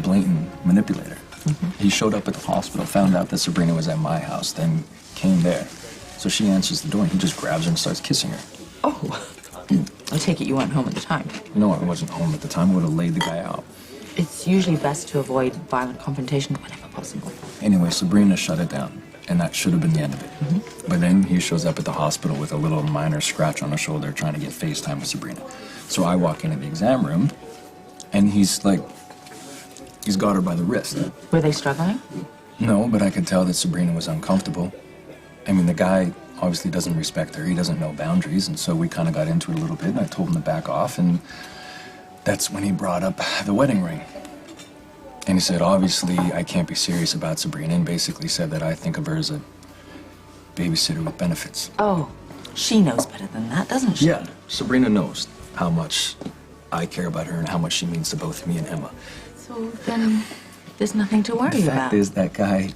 blatant manipulator. He showed up at the hospital, found out that Sabrina was at my house, then came there. So she answers the door, and he just grabs her and starts kissing her. Oh, I take it you weren't home at the time. No, I wasn't home at the time. I would have laid the guy out. It's usually best to avoid violent confrontation whenever possible. Anyway, Sabrina shut it down, and that should have been the end of it. But then he shows up at the hospital with a little minor scratch on his shoulder trying to get FaceTime with Sabrina. So I walk into the exam room, and he's got her by the wrist. Were they struggling? No, but I could tell that Sabrina was uncomfortable. I mean, the guy obviously doesn't respect her. He doesn't know boundaries, and so we kind of got into it a little bit, and I told him to back off, and that's when he brought up the wedding ring. And he said, obviously, I can't be serious about Sabrina, and basically said that I think of her as a babysitter with benefits. Oh, she knows better than that, doesn't she? Yeah, Sabrina knows how much I care about her and how much she means to both me and Emma. So then there's nothing to worry about. The fact is, that guy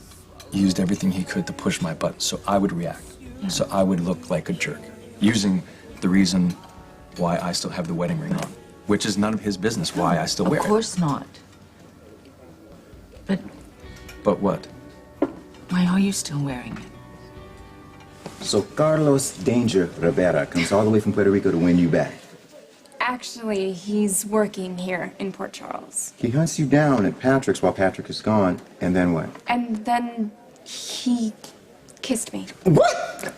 used everything he could to push my buttons so I would react. Yeah. So I would look like a jerk, using the reason why I still have the wedding ring on, which is none of his business why I still wear it. Of course not. But what? Why are you still wearing it? So Carlos Danger Rivera comes all the way from Puerto Rico to win you back. Actually, he's working here in Port Charles. He hunts you down at Patrick's while Patrick is gone, and then what? And then he kissed me. What?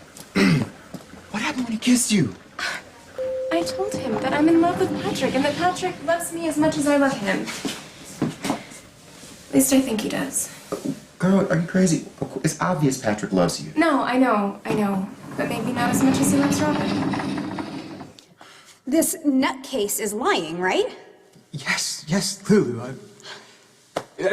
What happened when he kissed you? I told him that I'm in love with Patrick and that Patrick loves me as much as I love him. At least I think he does. Girl, are you crazy? It's obvious Patrick loves you. No, I know. But maybe not as much as he loves Robin. This nutcase is lying, right? Yes, Lulu.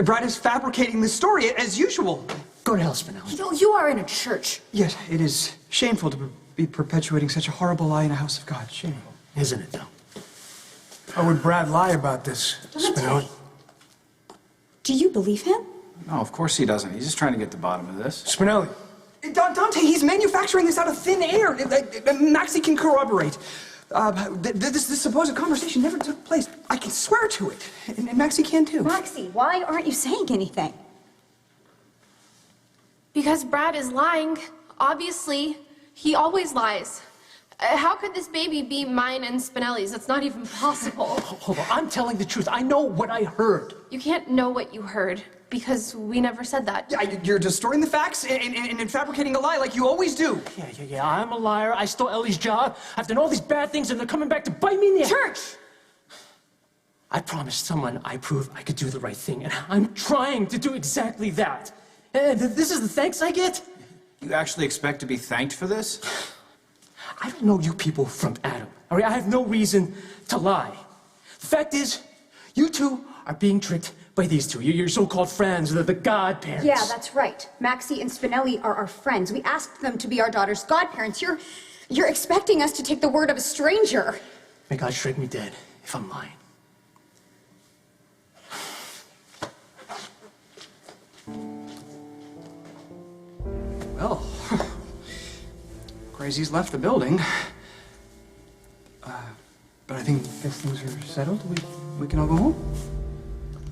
Brad is fabricating the story as usual. Go to hell, Spinelli. You are in a church. Yes, it is shameful to be perpetuating such a horrible lie in a house of God. Shameful. Isn't it, though? How would Brad lie about this, Spinelli? Do you believe him? No, of course he doesn't. He's just trying to get to the bottom of this. Spinelli. Dante, he's manufacturing this out of thin air. Maxie can corroborate. This supposed conversation never took place. I can swear to it. And Maxie can too. Maxie, why aren't you saying anything? Because Brad is lying. Obviously, he always lies. How could this baby be mine and Spinelli's? It's not even possible. Hold on, I'm telling the truth. I know what I heard. You can't know what you heard, because we never said that. Yeah, you're distorting the facts and fabricating a lie like you always do. Yeah, I'm a liar. I stole Ellie's job. I've done all these bad things, and they're coming back to bite me in the Church! I promised someone I proved I could do the right thing, and I'm trying to do exactly that. And this is the thanks I get? You actually expect to be thanked for this? I don't know you people from Adam. All right, I have no reason to lie. The fact is, you two are being tricked by these two. Your so-called friends, the godparents. Yeah, that's right. Maxie and Spinelli are our friends. We asked them to be our daughter's godparents. You're expecting us to take the word of a stranger. May God strike me dead if I'm lying. Well, Crazy's left the building. But I think if things are settled, we can all go home.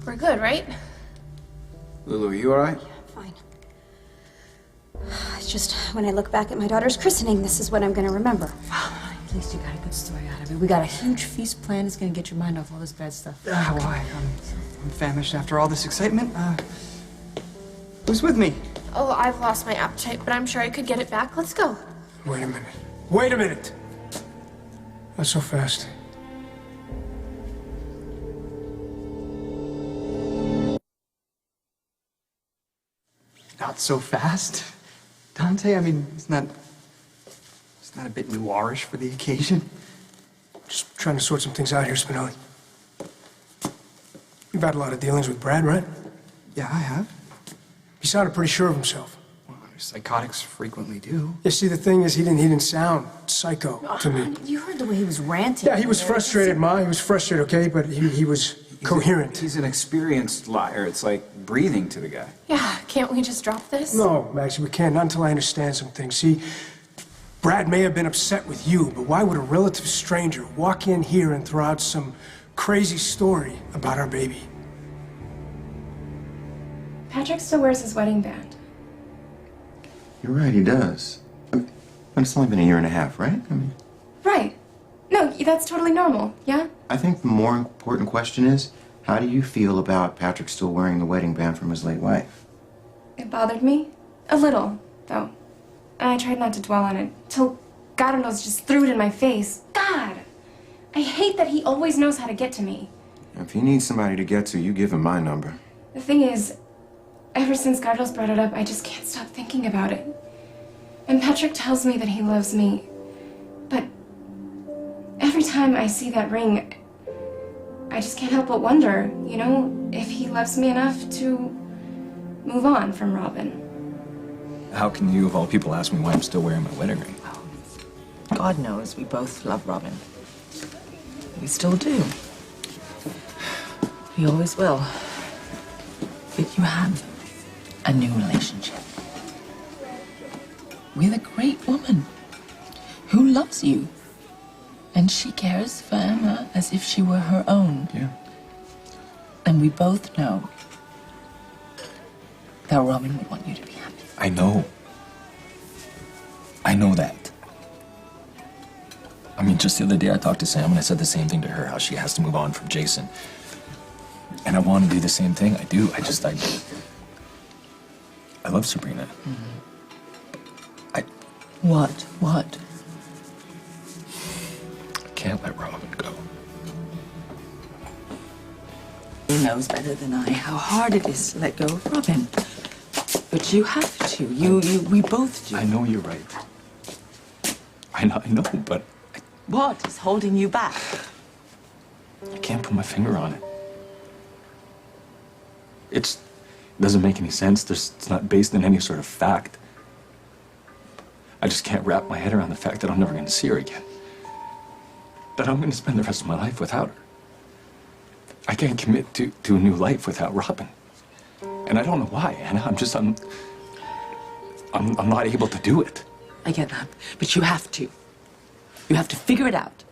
We're good, right? Lulu, are you all right? Fine. It's just when I look back at my daughter's christening, this is what I'm going to remember. At least you got a good story out of it. We got a huge feast planned. It's gonna get your mind off all this bad stuff. Why? I'm famished after all this excitement. Who's with me? Oh, I've lost my appetite, but I'm sure I could get it back. Let's go. Wait a minute. Wait a minute! Not so fast. Not so fast. Dante, I mean, it's not a bit noirish for the occasion. Just trying to sort some things out here, Spinelli. You've had a lot of dealings with Brad, right? Yeah, I have. He sounded pretty sure of himself. Well, psychotics frequently do. You see, the thing is, he didn't sound psycho to me. You heard the way he was ranting. Yeah, he was frustrated, Ma. He was frustrated, okay? But he was coherent. He's an experienced liar. It's like breathing to the guy. Yeah, can't we just drop this? No, Maxie, we can't. Not until I understand some things. See, Brad may have been upset with you, but why would a relative stranger walk in here and throw out some crazy story about our baby? Patrick still wears his wedding band. You're right, he does. I mean, it's only been a year and a half, right? I mean, Right. No, that's totally normal, yeah? I think the more important question is, how do you feel about Patrick still wearing the wedding band from his late wife? It bothered me. A little, though. I tried not to dwell on it, till God knows just threw it in my face. God! I hate that he always knows how to get to me. If you need somebody to get to, you give him my number. The thing is, ever since Gardos brought it up, I just can't stop thinking about it. And Patrick tells me that he loves me, but every time I see that ring, I just can't help but wonder, you know, if he loves me enough to move on from Robin. How can you, of all people, ask me why I'm still wearing my wedding ring? God knows we both love Robin. We still do. We always will. But you have a new relationship with a great woman who loves you. And she cares for Emma as if she were her own. Yeah. And we both know that Robin would want you to be happy. I know. I know that. I mean, just the other day I talked to Sam and I said the same thing to her, how she has to move on from Jason. And I want to do the same thing. I do. I love Sabrina. What? I can't let Robin go. He knows better than I how hard it is to let go of Robin. But you have to. We both do. I know you're right. I know, but What is holding you back? I can't put my finger on it. It doesn't make any sense. It's not based on any sort of fact. I just can't wrap my head around the fact that I'm never going to see her again. That I'm going to spend the rest of my life without her. I can't commit to a new life without Robin. And I don't know why, Anna. I'm not able to do it. I get that. But you have to. You have to figure it out.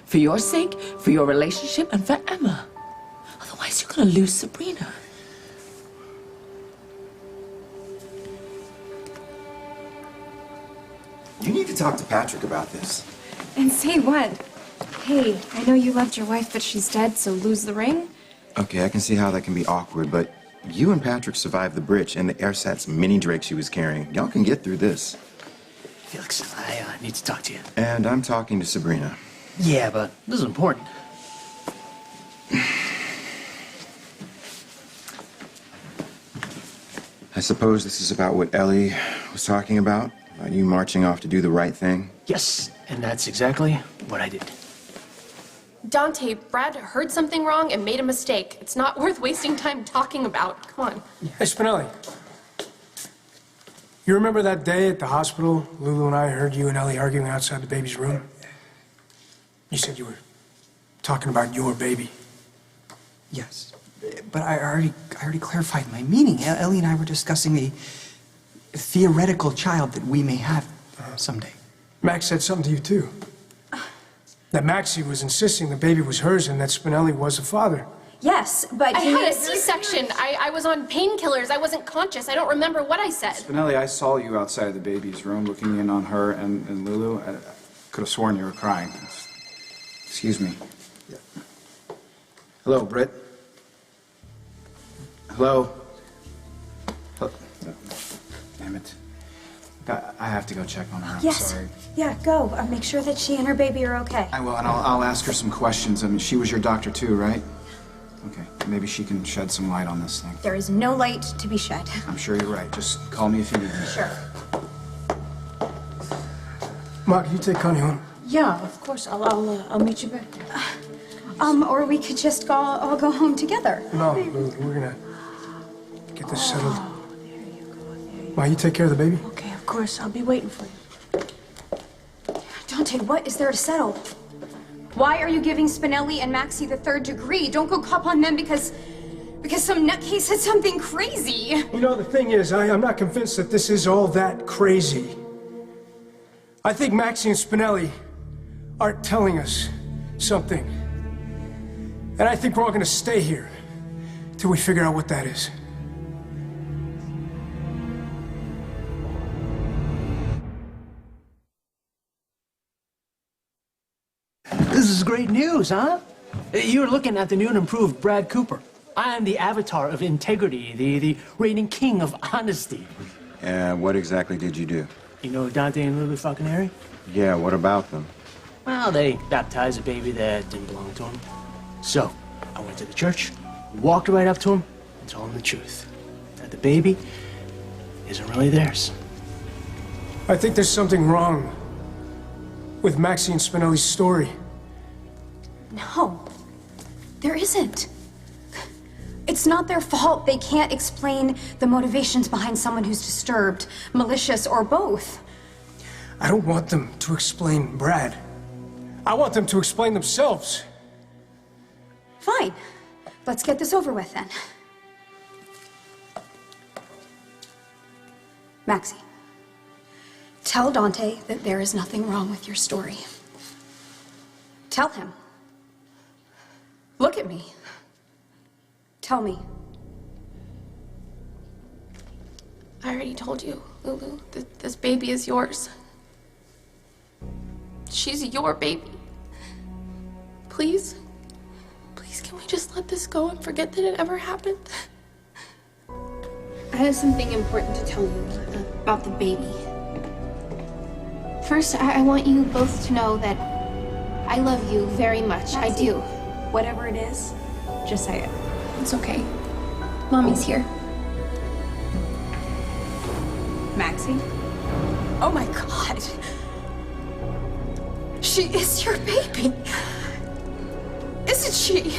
For your sake, for your relationship, and for Emma. Otherwise, you're going to lose Sabrina. You need to talk to Patrick about this. And say what? Hey, I know you loved your wife, but she's dead, so lose the ring? Okay, I can see how that can be awkward, but you and Patrick survived the bridge and the airsat's mini Drake she was carrying. Y'all can get through this. Felix, I need to talk to you. And I'm talking to Sabrina. Yeah, but this is important. I suppose this is about what Ellie was talking about you marching off to do the right thing. Yes, and that's exactly what I did. Dante, Brad heard something wrong and made a mistake. It's not worth wasting time talking about. Come on. Hey, Spinelli. You remember that day at the hospital? Lulu and I heard you and Ellie arguing outside the baby's room. You said you were talking about your baby. Yes, but I already clarified my meaning. Ellie and I were discussing a theoretical child that we may have someday. Max said something to you, too. That Maxie was insisting the baby was hers and that Spinelli was the father. Yes, but I had a C-section. I was on painkillers. I wasn't conscious. I don't remember what I said. Spinelli, I saw you outside the baby's room looking in on her and Lulu. I could have sworn you were crying. Excuse me. Hello, Britt. Hello? Damn it. I have to go check on her. I'm Yes. sorry. Yeah, go. Make sure that she and her baby are okay. I will, and I'll ask her some questions. I mean, she was your doctor too, right? Okay, maybe she can shed some light on this thing. There is no light to be shed. I'm sure you're right. Just call me if you need me. Sure. Mark, you take Connie home. Yeah, of course. I'll meet you back there. Or we could just all go home together. No, Lulu, we're gonna get this settled. Ma, you take care of the baby? Okay, of course. I'll be waiting for you. Dante, what is there to settle? Why are you giving Spinelli and Maxie the third degree? Don't go cop on them because some nutcase said something crazy. You know, the thing is, I'm not convinced that this is all that crazy. I think Maxie and Spinelli are telling us something. And I think we're all gonna stay here till we figure out what that is. news, huh? You're looking at the new and improved Brad Cooper. I am the avatar of integrity, the reigning king of honesty. What exactly did you do? You know Dante and Lulu Falconeri? Yeah, what about them? Well, they baptized a baby that didn't belong to him. So, I went to the church, walked right up to him, and told him the truth. That the baby isn't really theirs. I think there's something wrong with Maxie and Spinelli's story. No, there isn't. It's not their fault. They can't explain the motivations behind someone who's disturbed, malicious, or both. I don't want them to explain Brad. I want them to explain themselves. Fine. Let's get this over with then. Maxie, tell Dante that there is nothing wrong with your story. Tell him. Look at me. Tell me. I already told you, Lulu, that this baby is yours. She's your baby. Please? Please, can we just let this go and forget that it ever happened? I have something important to tell you about the baby. First, I want you both to know that I love you very much. I do. Whatever it is, just say it. It's okay. Mommy's here. Maxie? Oh my God. She is your baby. Isn't she?